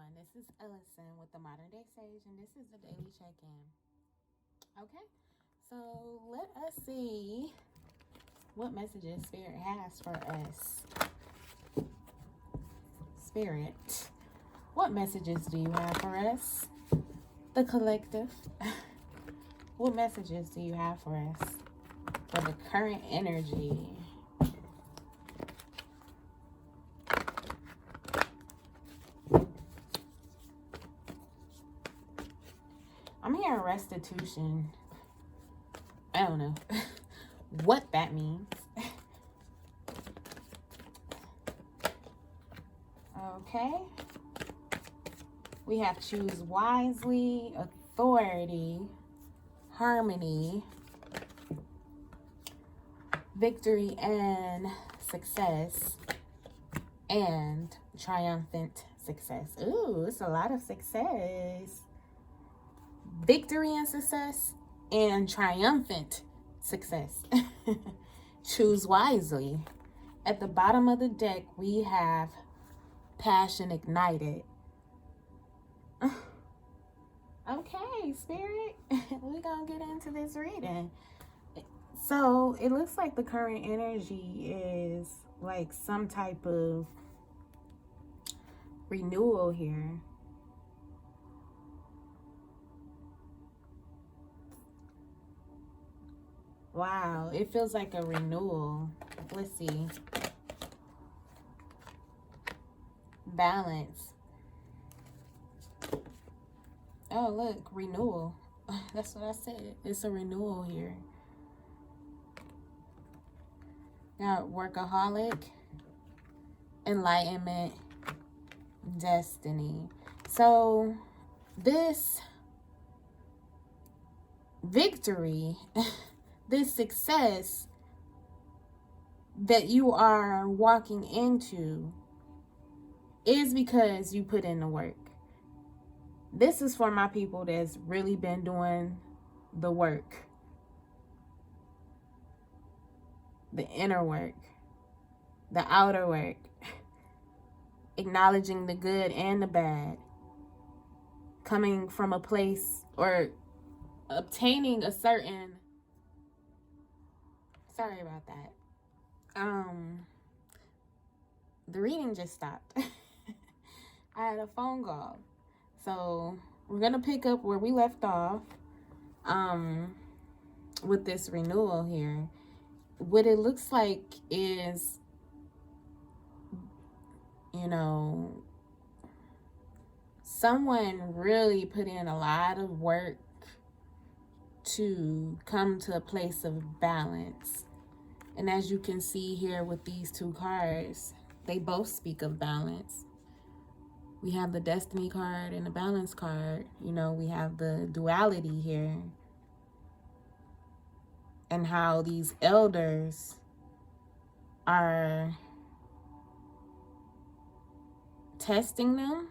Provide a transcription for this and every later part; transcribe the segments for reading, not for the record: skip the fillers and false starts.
everyone. This is Elocin with the Modern Day Sage, and this is the daily check-in. Okay, so let us see what messages Spirit has for us. Spirit, what messages do you have for us? The collective, what messages do you have for us for the current energy? I'm hearing restitution. I don't know what that means. Okay. We have choose wisely, authority, harmony, victory and success, and triumphant success. Ooh, it's a lot of success. Victory and success and triumphant success. Choose wisely. At the bottom of the deck, we have passion ignited. Okay, Spirit, we're gonna get into this reading. So it looks like the current energy is like some type of renewal here. Wow, it feels like a renewal. Let's see. Balance. Oh, look, renewal. That's what I said. It's a renewal here. Got workaholic, enlightenment, destiny. So this victory, this success that you are walking into is because you put in the work. This is for my people that's really been doing the work. The inner work. The outer work. Acknowledging the good and the bad. Coming from a place or obtaining a certain... Sorry about that. The reading just stopped. I had a phone call. So we're going to pick up where we left off with this renewal here. What it looks like is, you know, someone really put in a lot of work to come to a place of balance. And as you can see here with these two cards, they both speak of balance. We have the Destiny card and the Balance card. You know, we have the duality here. And how these elders are testing them.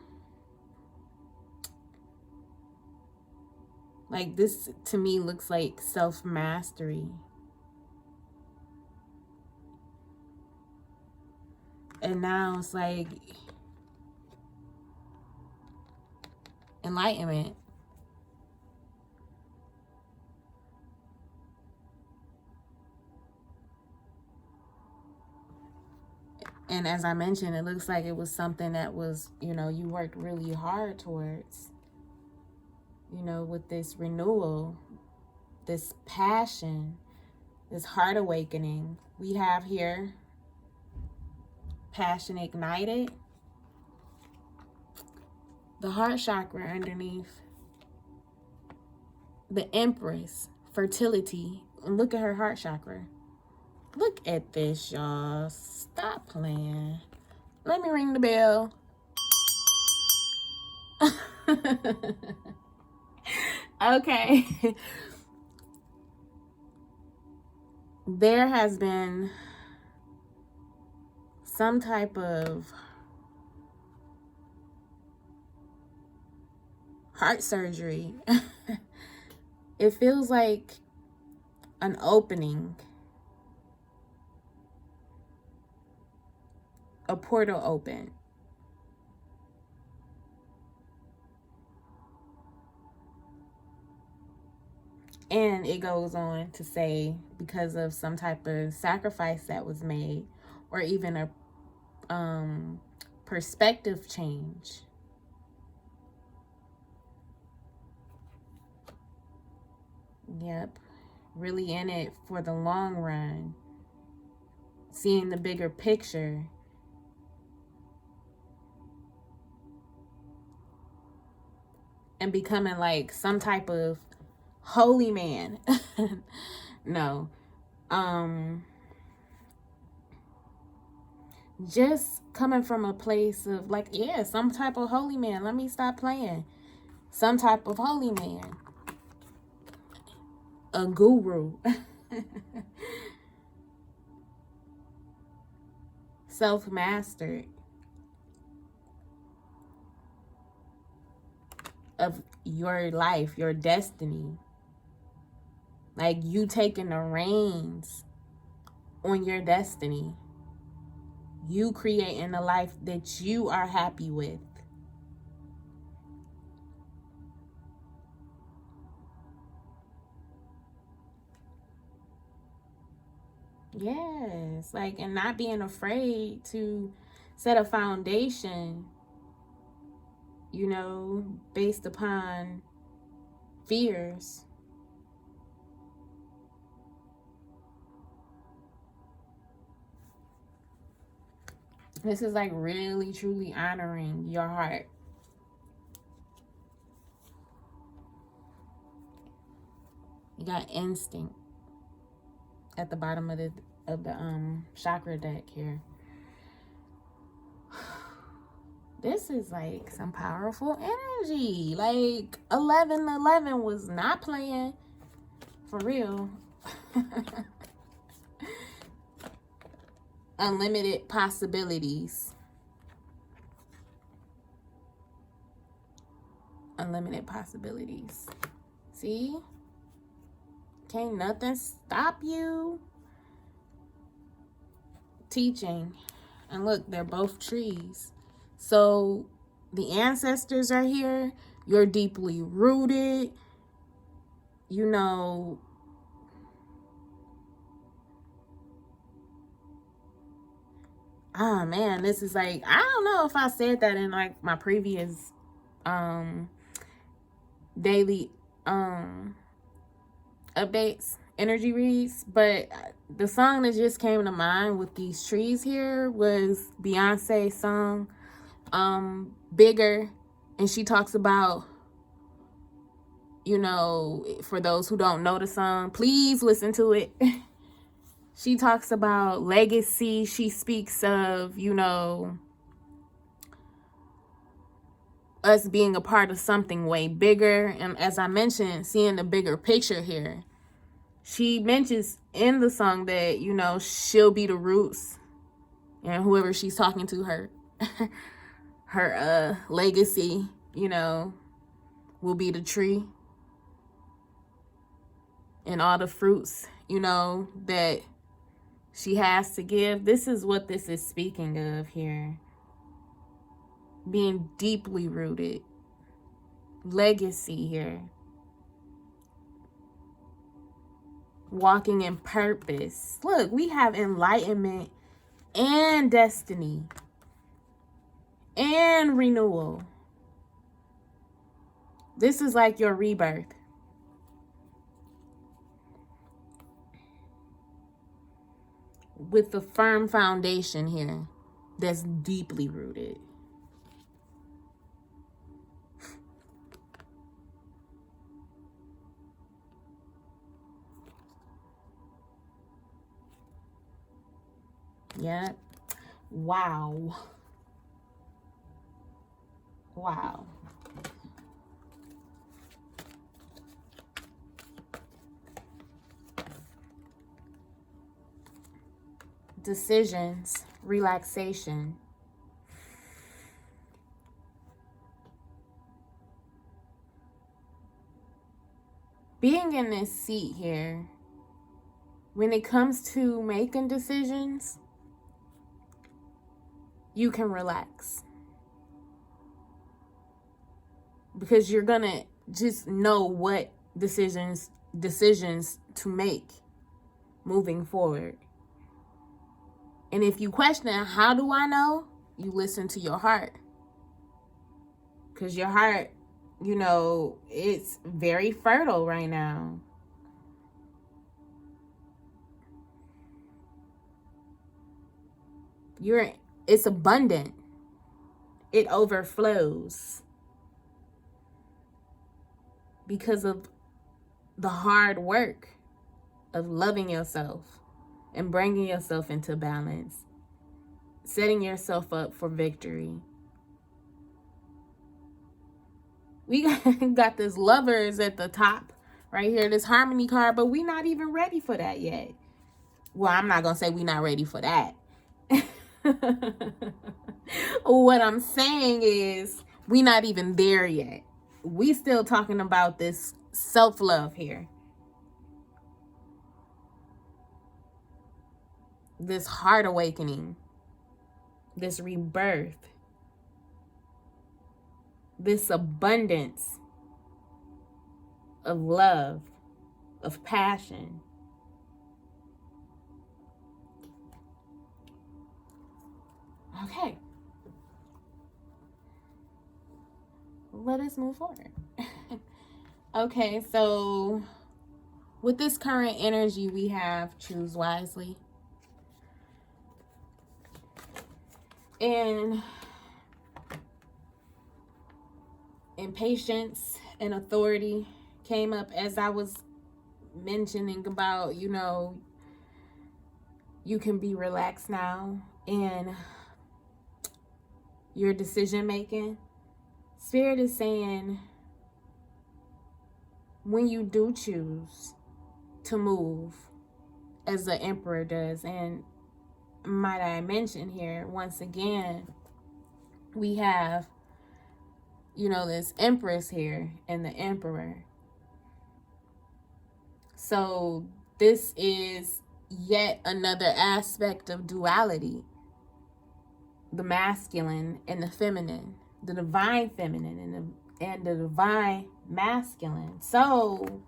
Like, this to me looks like self-mastery. And now it's like enlightenment. And as I mentioned, it looks like it was something that was, you know, you worked really hard towards. You know, with this renewal, this passion, this heart awakening. We have here passion ignited. The heart chakra underneath. The Empress, fertility. And look at her heart chakra. Look at this, y'all. Stop playing. Let me ring the bell. Okay. There has been some type of heart surgery. It feels like an opening. A portal open. And it goes on to say, because of some type of sacrifice that was made, or even a perspective change. Yep. Really in it for the long run. Seeing the bigger picture. And becoming like some type of holy man. No. Just coming from a place of like, yeah, some type of holy man. Let me stop playing. Some type of holy man. A guru. Self-mastered. Of your life, your destiny. Like you taking the reins on your destiny. You creating the life that you are happy with. Yes, like, and not being afraid to set a foundation, you know, based upon fears. This is like really, truly honoring your heart. You got instinct at the bottom of the chakra deck here. This is like some powerful energy. Like 1111 was not playing for real. Unlimited possibilities. Unlimited possibilities. See? Can't nothing stop you. Teaching. And look, they're both trees. So the ancestors are here. You're deeply rooted. You know, oh man, this is like, I don't know if I said that in like my previous daily updates, energy reads, but the song that just came to mind with these trees here was Beyonce's song, Bigger, and she talks about, you know, for those who don't know the song, please listen to it. She talks about legacy. She speaks of, you know, us being a part of something way bigger. And as I mentioned, seeing the bigger picture here. She mentions in the song that, you know, she'll be the roots, and whoever she's talking to, her legacy, you know, will be the tree. And all the fruits, you know, that she has to give. This is what this is speaking of here. Being deeply rooted. Legacy here. Walking in purpose. Look, we have enlightenment and destiny. And renewal. This is like your rebirth. With the firm foundation here that's deeply rooted. Yeah. Wow. Wow. Decisions, relaxation. Being in this seat here, when it comes to making decisions, you can relax. Because you're gonna just know what decisions decisions to make moving forward. And if you question, how do I know? You listen to your heart. Because your heart, you know, it's very fertile right now. It's abundant. It overflows because of the hard work of loving yourself and bringing yourself into balance, setting yourself up for victory. We got this lovers at the top right here, this harmony card, but we're not even ready for that yet. Well, I'm not going to say we're not ready for that. What I'm saying is we're not even there yet. We still talking about this self-love here. This heart awakening. This rebirth. This abundance of love, of passion. Okay. Let us move forward. Okay, so with this current energy we have, choose wisely. And impatience and authority came up as I was mentioning about, you know, you can be relaxed now in your decision making. Spirit is saying, when you do choose to move as the Emperor does, and might I mention here, once again, we have, you know, this Empress here and the Emperor. So this is yet another aspect of duality. The masculine and the feminine. The divine feminine and the divine masculine. So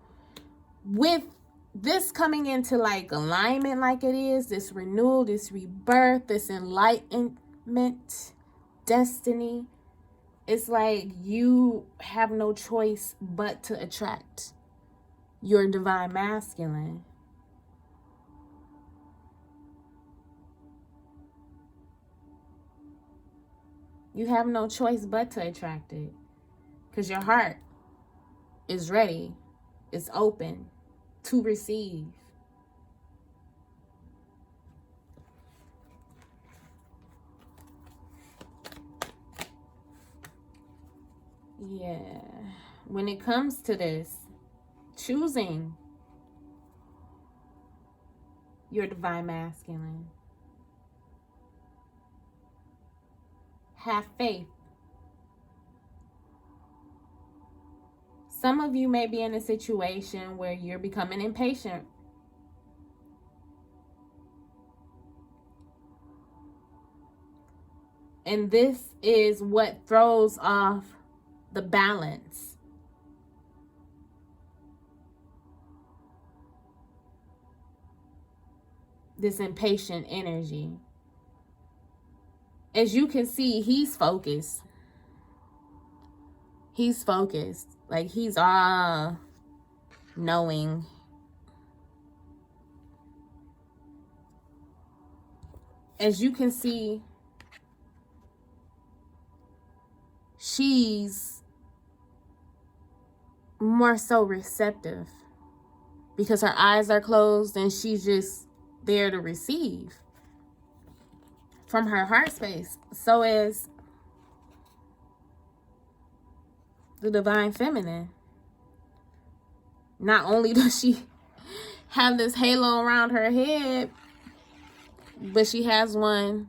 with this coming into like alignment like it is, this renewal, this rebirth, this enlightenment, destiny, it's like you have no choice but to attract your divine masculine. You have no choice but to attract it. Because your heart is ready. It's open to receive. Yeah. When it comes to this, choosing your divine masculine, have faith. Some of you may be in a situation where you're becoming impatient. And this is what throws off the balance. This impatient energy. As you can see, he's focused. He's focused. Like he's all knowing. As you can see, she's more so receptive because her eyes are closed and she's just there to receive from her heart space. So is the divine feminine. Not only does she have this halo around her head, but she has one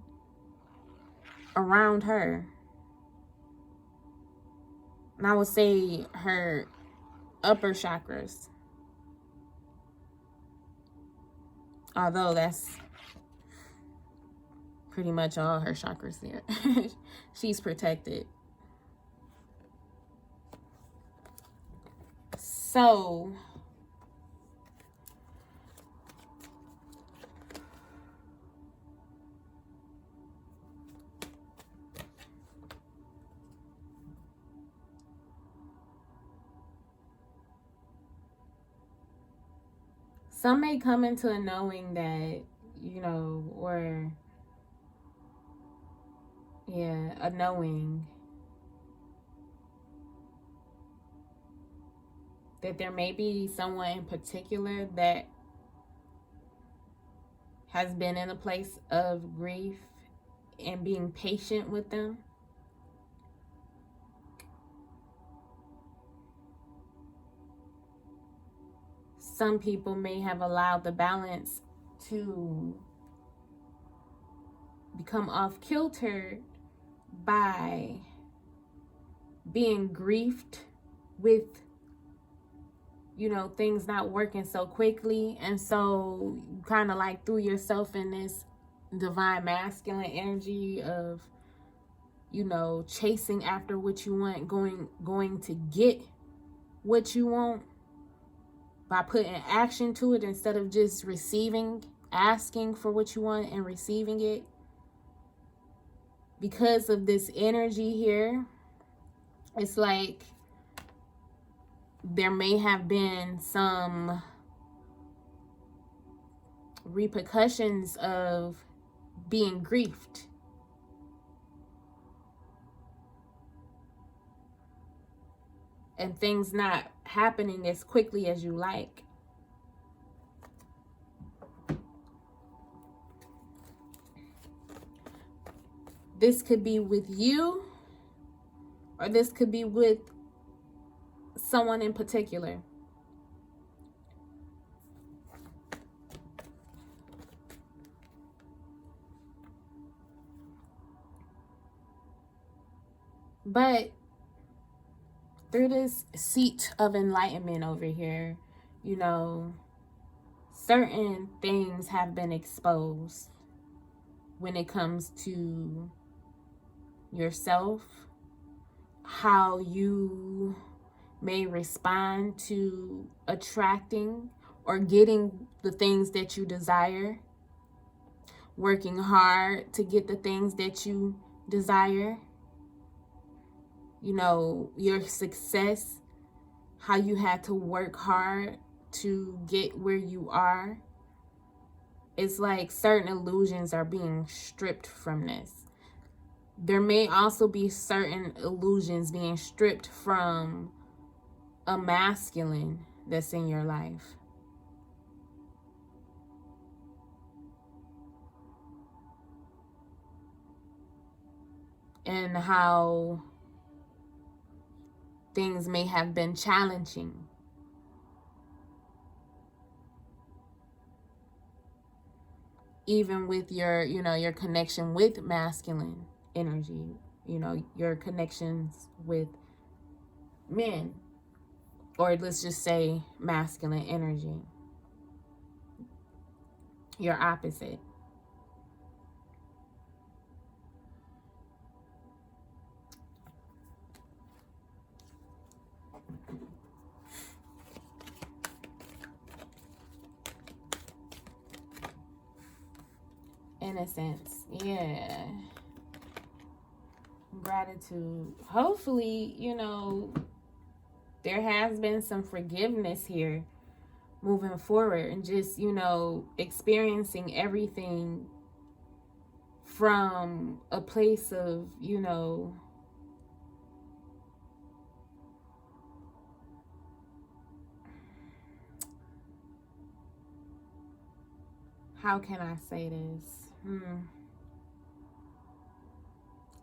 around her. And I would say her upper chakras. Although that's pretty much all her chakras there. She's protected. So Some may come into a knowing that, or, yeah, a knowing that there may be someone in particular that has been in a place of grief and being patient with them. Some people may have allowed the balance to become off kilter by being grieved with, things not working so quickly. And so you kind of like threw yourself in this divine masculine energy of, chasing after what you want, going to get what you want by putting action to it instead of just receiving, asking for what you want and receiving it. Because of this energy here, it's like there may have been some repercussions of being grieved. And things not happening as quickly as you like. This could be with you, or this could be with someone in particular. But through this seat of enlightenment over here, certain things have been exposed when it comes to yourself, how you may respond to attracting or getting the things that you desire, working hard to get the things that you desire. Your success, how you had to work hard to get where you are. It's like certain illusions are being stripped from this. There may also be certain illusions being stripped from a masculine that's in your life. And how things may have been challenging. Even with your connection with masculine energy, your connections with men, or let's just say masculine energy, your opposite. Innocence, yeah. Gratitude. Hopefully, there has been some forgiveness here moving forward, and just, experiencing everything from a place of, how can I say this?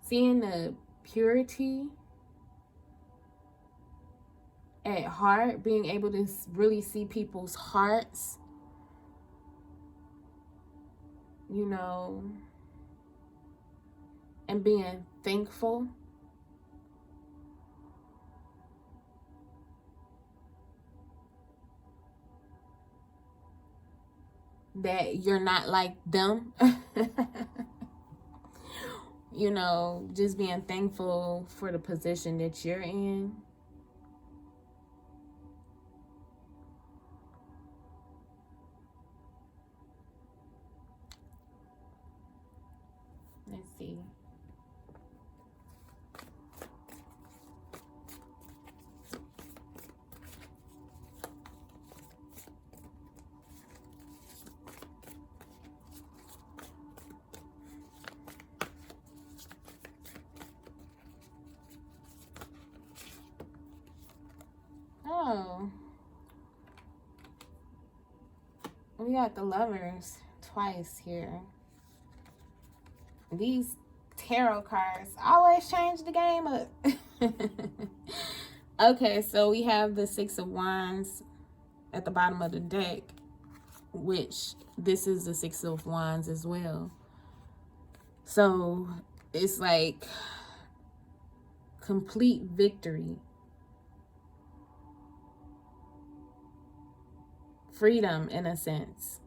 Seeing the purity at heart, being able to really see people's hearts, and being thankful that you're not like them. Just being thankful for the position that you're in. Let's see. So, we got the Lovers twice here. These tarot cards always change the game up. Okay, so we have the Six of Wands at the bottom of the deck, which this is the Six of Wands as well. So it's like complete victory, freedom in a sense.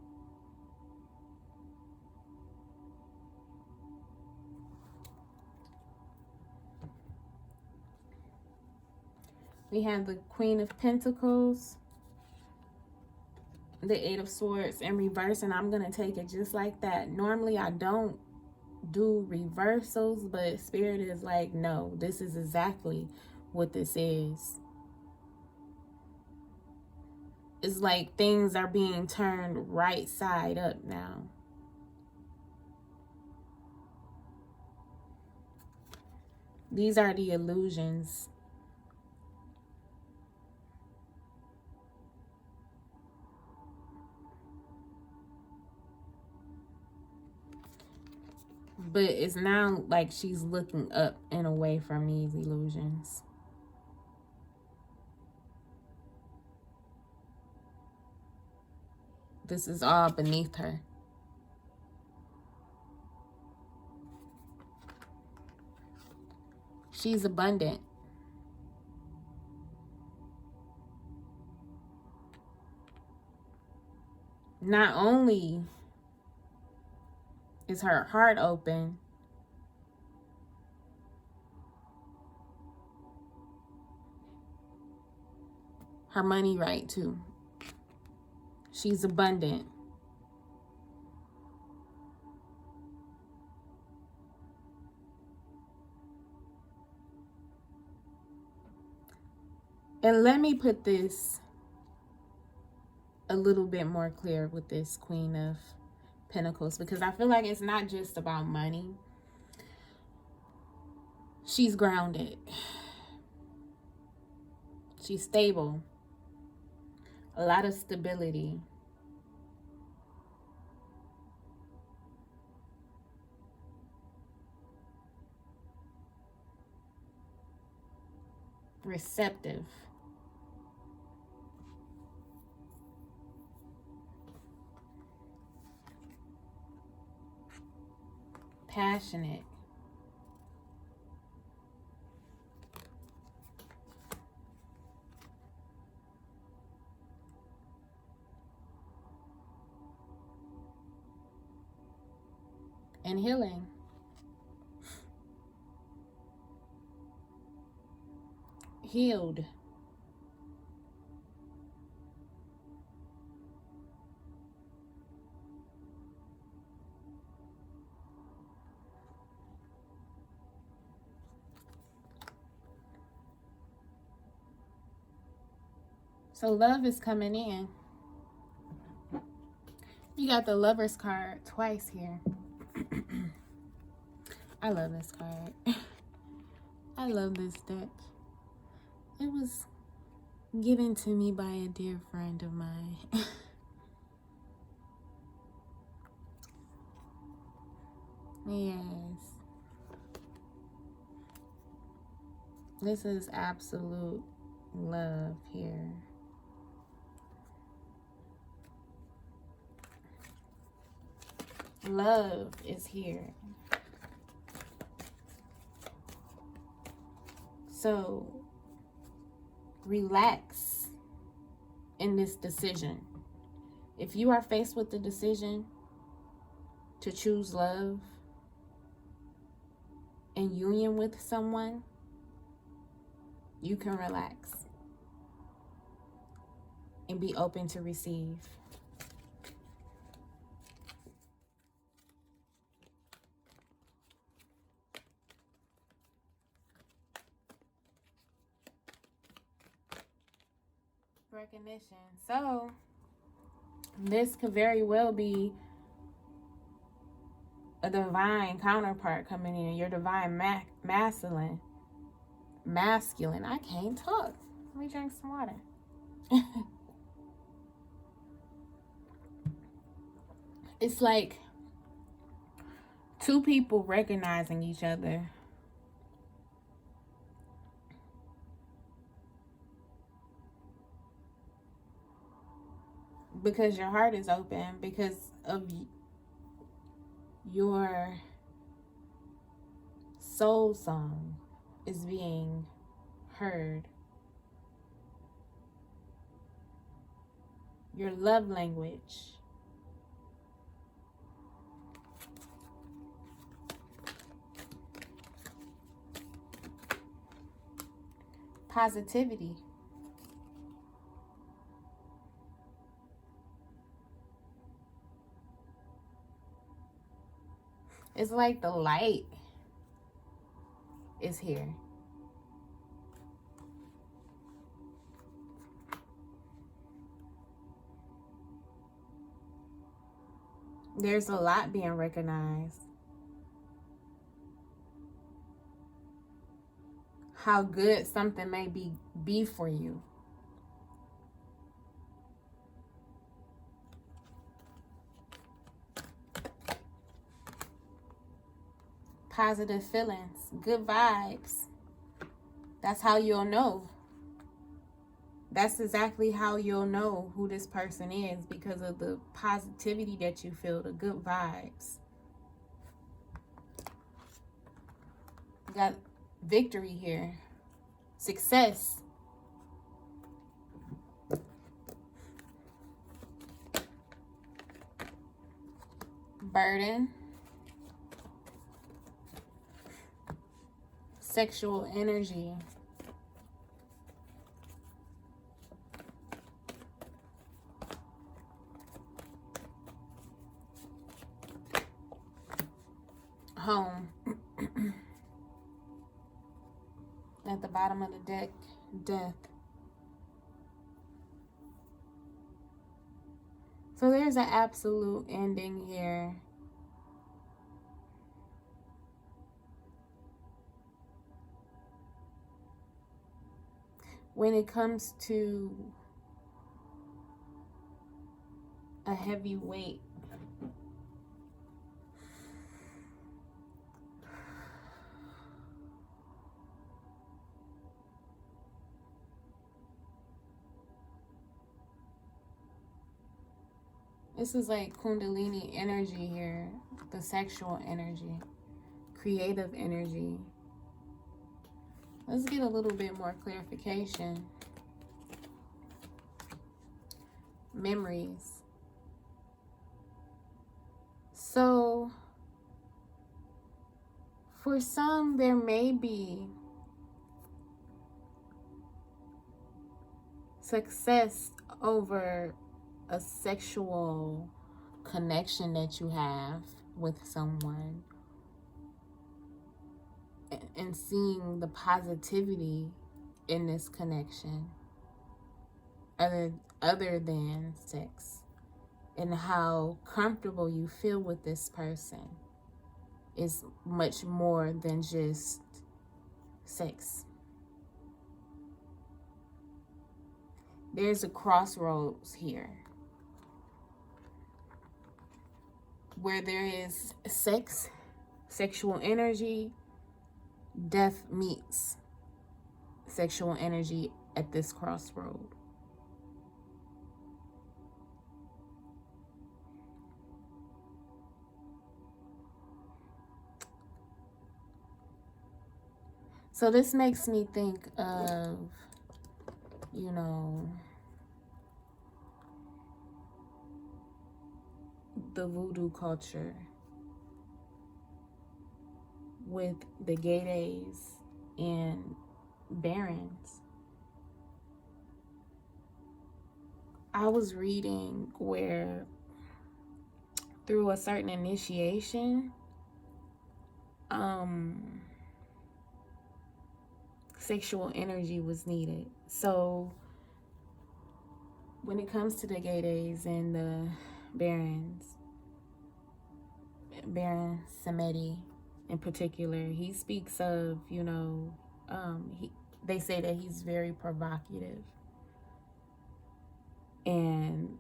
We have the Queen of Pentacles, the Eight of Swords in reverse, and I'm going to take it just like that. Normally, I don't do reversals, but Spirit is like, no, this is exactly what this is. It's like things are being turned right side up now. These are the illusions. But it's now like she's looking up and away from these illusions. This is all beneath her. She's abundant. Not only is her heart open, her money right too. She's abundant. And let me put this a little bit more clear with this Queen of Pentacles, because I feel like it's not just about money. She's grounded. She's stable. A lot of stability. Receptive. Passionate. And healing. Healed. So love is coming in. You got the Lovers card twice here. I love this card. I love this deck. It was given to me by a dear friend of mine. Yes. This is absolute love here. Love is here. So relax in this decision. If you are faced with the decision to choose love and union with someone, you can relax and be open to receive. Recognition. So this could very well be a divine counterpart coming in, your divine masculine. I can't talk. Let me drink some water. It's like two people recognizing each other. Because your heart is open, because of your soul song is being heard. Your love language. Positivity. It's like the light is here. There's a lot being recognized. How good something may be for you. Positive feelings, good vibes. That's how you'll know. That's exactly how you'll know who this person is, because of the positivity that you feel, the good vibes. You got victory here. Success. Burden. Sexual energy. Home. At the bottom of the deck, death. So there's an absolute ending here. When it comes to a heavy weight, this is like Kundalini energy here, the sexual energy, creative energy. Let's get a little bit more clarification. Memories. So, for some, there may be success over a sexual connection that you have with someone, and seeing the positivity in this connection other than sex, and how comfortable you feel with this person is much more than just sex. There's a crossroads here where there is sex, sexual energy. Death meets sexual energy at this crossroad. So this makes me think of, the voodoo culture with the gay days and barons. I was reading where through a certain initiation, sexual energy was needed. So when it comes to the gay days and the barons, Baron Samedi in particular, he speaks of, they say that he's very provocative. And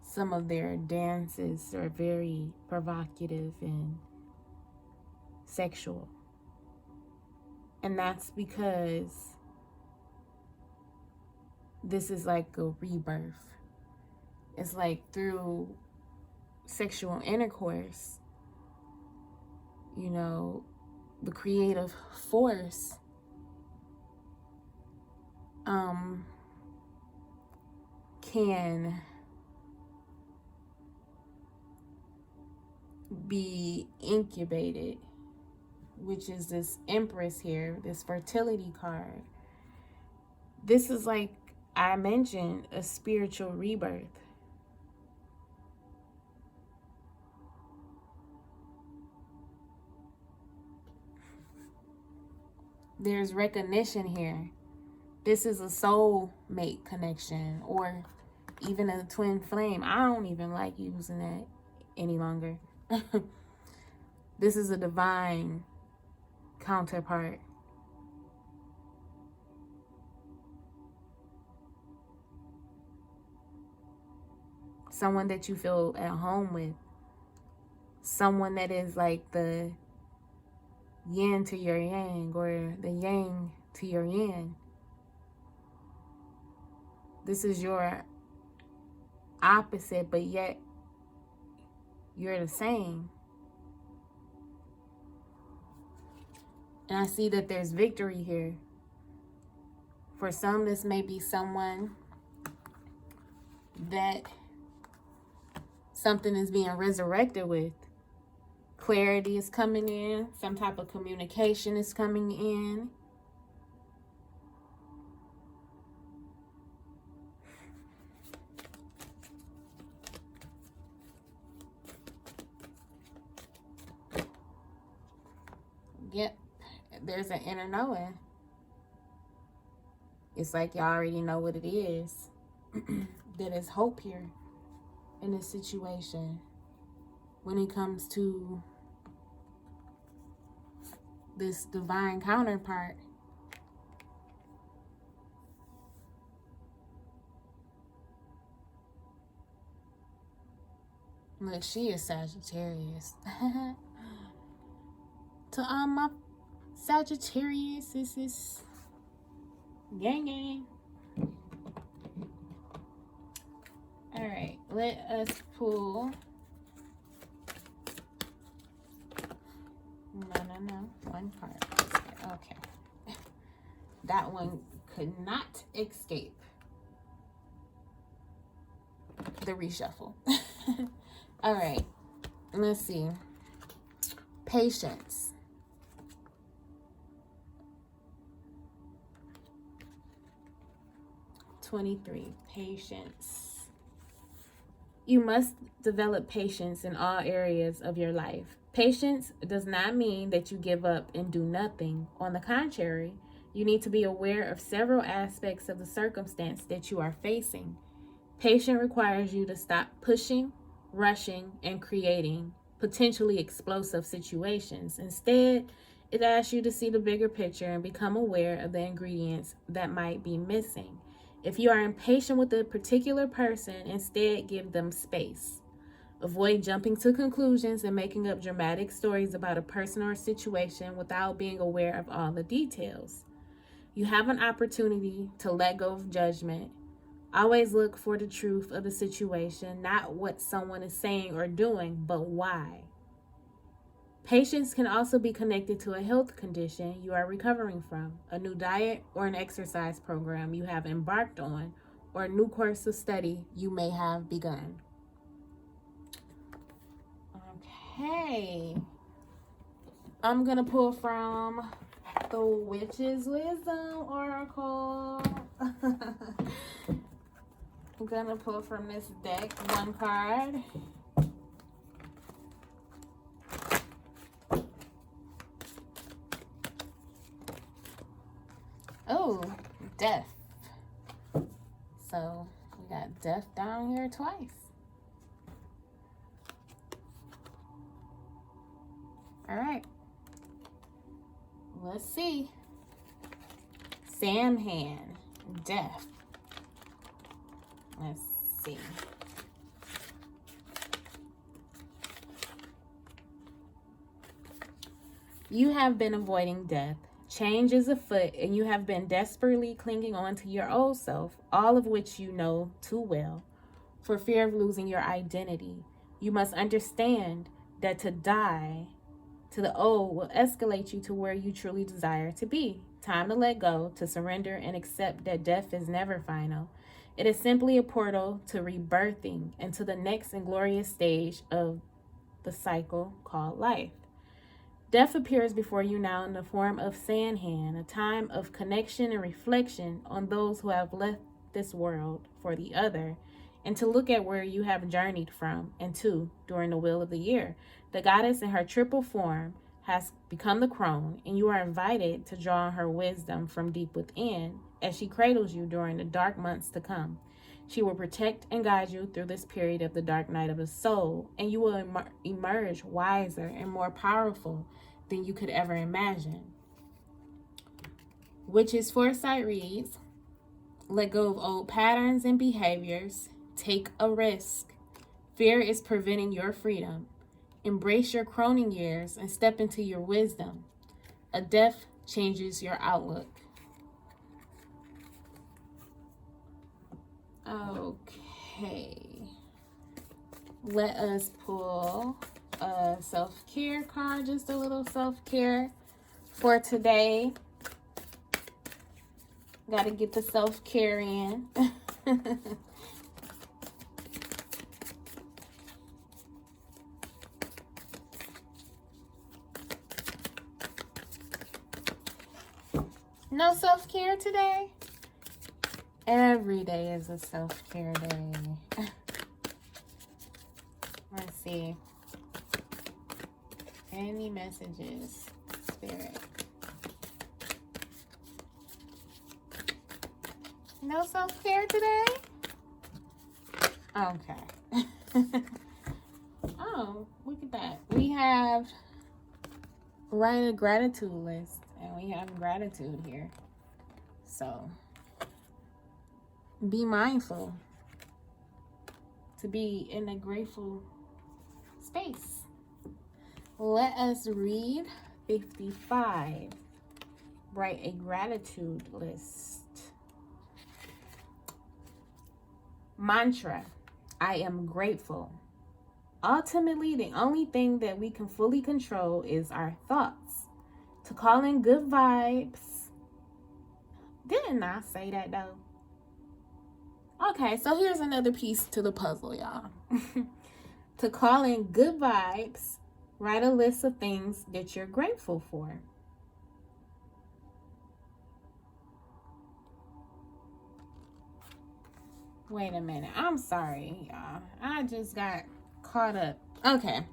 some of their dances are very provocative and sexual. And that's because this is like a rebirth. It's like through sexual intercourse, you know, the creative force can be incubated, which is this Empress here, this fertility card. This is, like I mentioned, a spiritual rebirth. There's recognition here. This is a soulmate connection, or even a twin flame. I don't even like using that any longer. This is a divine counterpart. Someone that you feel at home with. Someone that is like the yin to your yang, or the yang to your yin. This is your opposite, but yet you're the same. And I see that there's victory here. For some, this may be someone that something is being resurrected with. Clarity is coming in. Some type of communication is coming in. Yep, there's an inner knowing. It's like y'all already know what it is. There is hope here in this situation when it comes to this divine counterpart. Look, she is Sagittarius. To all my Sagittarius, this is gang gang. All right, let us pull. No. One card. Okay. That one could not escape the reshuffle. All right, let's see. Patience. Patience. You must develop patience in all areas of your life. Patience does not mean that you give up and do nothing. On the contrary, you need to be aware of several aspects of the circumstance that you are facing. Patience requires you to stop pushing, rushing, and creating potentially explosive situations. Instead, it asks you to see the bigger picture and become aware of the ingredients that might be missing. If you are impatient with a particular person, instead give them space. Avoid jumping to conclusions and making up dramatic stories about a person or a situation without being aware of all the details. You have an opportunity to let go of judgment. Always look for the truth of the situation, not what someone is saying or doing, but why. Patience can also be connected to a health condition you are recovering from, a new diet or an exercise program you have embarked on, or a new course of study you may have begun. Okay. I'm going to pull from the Witch's Wisdom Oracle. I'm going to pull from this deck one card. Oh, death. So we got death down here twice. All right. Let's see. Samhain. Death. Let's see. You have been avoiding death. Change is afoot, and you have been desperately clinging on to your old self, all of which you know too well, for fear of losing your identity. You must understand that to die to the old will escalate you to where you truly desire to be. Time to let go, to surrender, and accept that death is never final. It is simply a portal to rebirthing into the next and glorious stage of the cycle called life. Death appears before you now in the form of Samhain, a time of connection and reflection on those who have left this world for the other, and to look at where you have journeyed from and to during the wheel of the year. The goddess in her triple form has become the crone, and you are invited to draw on her wisdom from deep within as she cradles you during the dark months to come. She will protect and guide you through this period of the dark night of the soul, and you will emerge wiser and more powerful than you could ever imagine. Witch's Foresight reads, let go of old patterns and behaviors. Take a risk. Fear is preventing your freedom. Embrace your croning years and step into your wisdom. A death changes your outlook. Okay. Let us pull a self-care card, just a little self-care for today. Got to get the self-care in. No self-care today? Every day is a self-care day. Let's see. Any messages, Spirit? No self-care today? Okay. Oh, look at that. We have write a gratitude list, and we have gratitude here. So be mindful to be in a grateful space. Let us read 55. Write a gratitude list. Mantra: I am grateful. Ultimately, the only thing that we can fully control is our thoughts. To call in good vibes. Didn't I say that though? Okay, so here's another piece to the puzzle, y'all. To call in good vibes, write a list of things that you're grateful for. Wait a minute. I'm sorry, y'all. I just got caught up. Okay.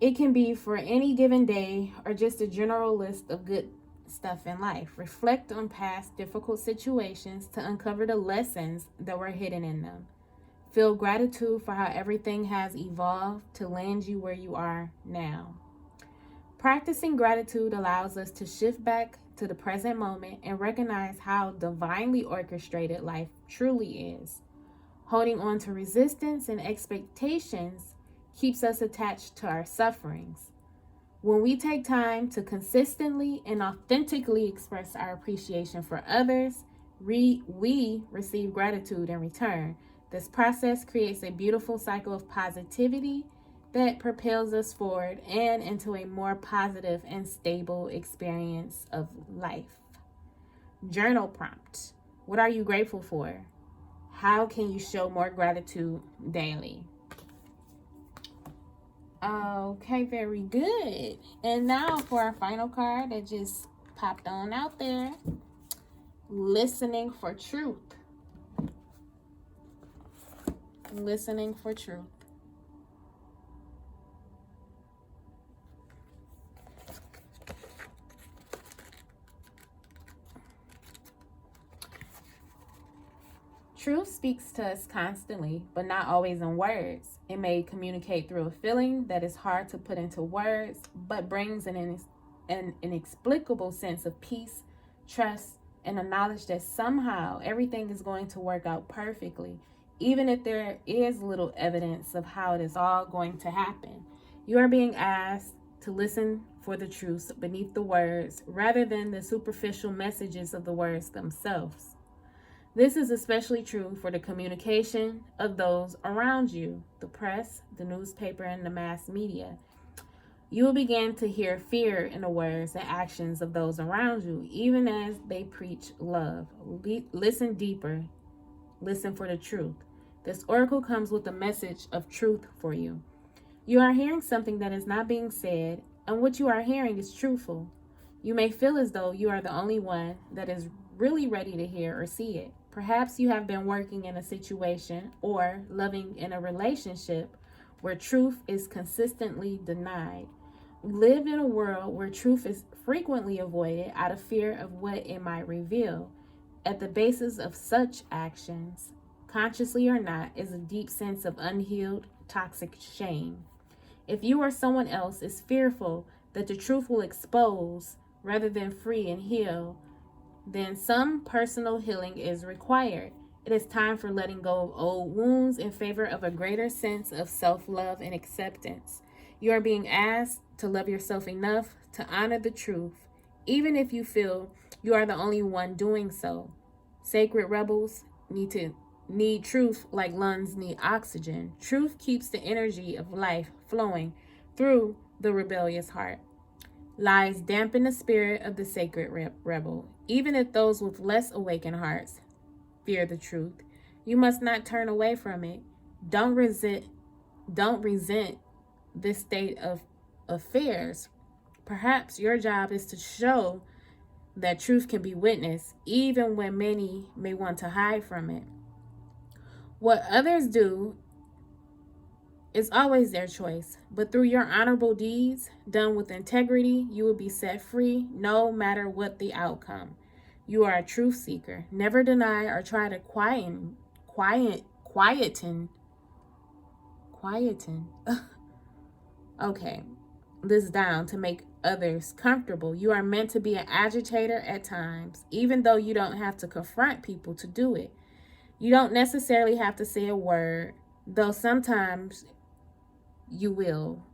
It can be for any given day or just a general list of good stuff in life. Reflect on past difficult situations to uncover the lessons that were hidden in them. Feel gratitude for how everything has evolved to land you where you are now. Practicing gratitude allows us to shift back to the present moment and recognize how divinely orchestrated life truly is. Holding on to resistance and expectations keeps us attached to our sufferings. When we take time to consistently and authentically express our appreciation for others, we receive gratitude in return. This process creates a beautiful cycle of positivity that propels us forward and into a more positive and stable experience of life. Journal prompt: what are you grateful for? How can you show more gratitude daily? Okay, very good. And now for our final card that just popped on out there. Listening for truth. Listening for truth. Truth speaks to us constantly, but not always in words. It may communicate through a feeling that is hard to put into words, but brings an an inexplicable sense of peace, trust, and a knowledge that somehow everything is going to work out perfectly, even if there is little evidence of how it is all going to happen. You are being asked to listen for the truths beneath the words rather than the superficial messages of the words themselves. This is especially true for the communication of those around you, the press, the newspaper, and the mass media. You will begin to hear fear in the words and actions of those around you, even as they preach love. Listen deeper. Listen for the truth. This oracle comes with a message of truth for you. You are hearing something that is not being said, and what you are hearing is truthful. You may feel as though you are the only one that is really ready to hear or see it. Perhaps you have been working in a situation or loving in a relationship where truth is consistently denied. We live in a world where truth is frequently avoided out of fear of what it might reveal. At the basis of such actions, consciously or not, is a deep sense of unhealed, toxic shame. If you or someone else is fearful that the truth will expose rather than free and heal, then some personal healing is required. It is time for letting go of old wounds in favor of a greater sense of self-love and acceptance. You are being asked to love yourself enough to honor the truth, even if you feel you are the only one doing so. Sacred rebels need truth like lungs need oxygen. Truth keeps the energy of life flowing through the rebellious heart. Lies dampen the spirit of the sacred rebel. Even if those with less awakened hearts fear the truth, you must not turn away from it. Don't resent this state of affairs. Perhaps your job is to show that truth can be witnessed, even when many may want to hide from it. What others do is always their choice, but through your honorable deeds, done with integrity, you will be set free no matter what the outcome. You are a truth seeker. Never deny or try to quieten okay, this down to make others comfortable. You are meant to be an agitator at times, even though you don't have to confront people to do it. You don't necessarily have to say a word, though sometimes you will.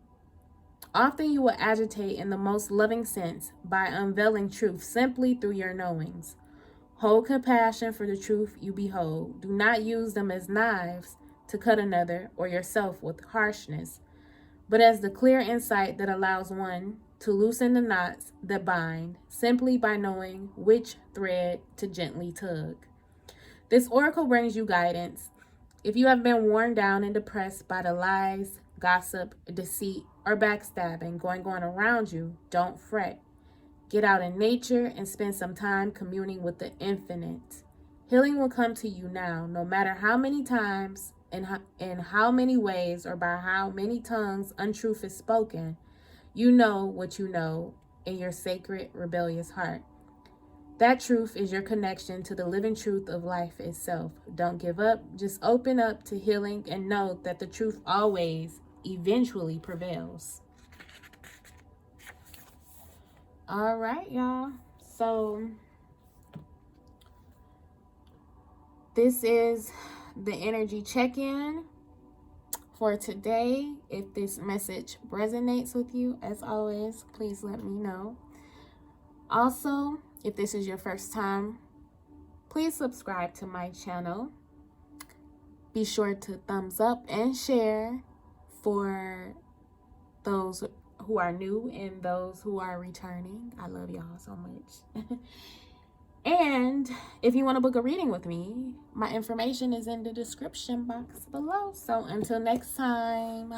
Often you will agitate in the most loving sense by unveiling truth simply through your knowings. Hold compassion for the truth you behold. Do not use them as knives to cut another or yourself with harshness, but as the clear insight that allows one to loosen the knots that bind, simply by knowing which thread to gently tug. This oracle brings you guidance. If you have been worn down and depressed by the lies, gossip, deceit, or backstabbing going on around you, don't fret. Get out in nature and spend some time communing with the infinite. Healing will come to you now, no matter how many times, in how many ways, or by how many tongues untruth is spoken. You know what you know in your sacred, rebellious heart. That truth is your connection to the living truth of life itself. Don't give up. Just open up to healing and know that the truth always, eventually prevails. All right, y'all. So this is the energy check-in for today. If this message resonates with you, as always, please let me know. Also, if this is your first time, please subscribe to my channel. Be sure to thumbs up and share for those who are new and those who are returning. I love y'all so much. And if you want to book a reading with me, my information is in the description box below. So until next time.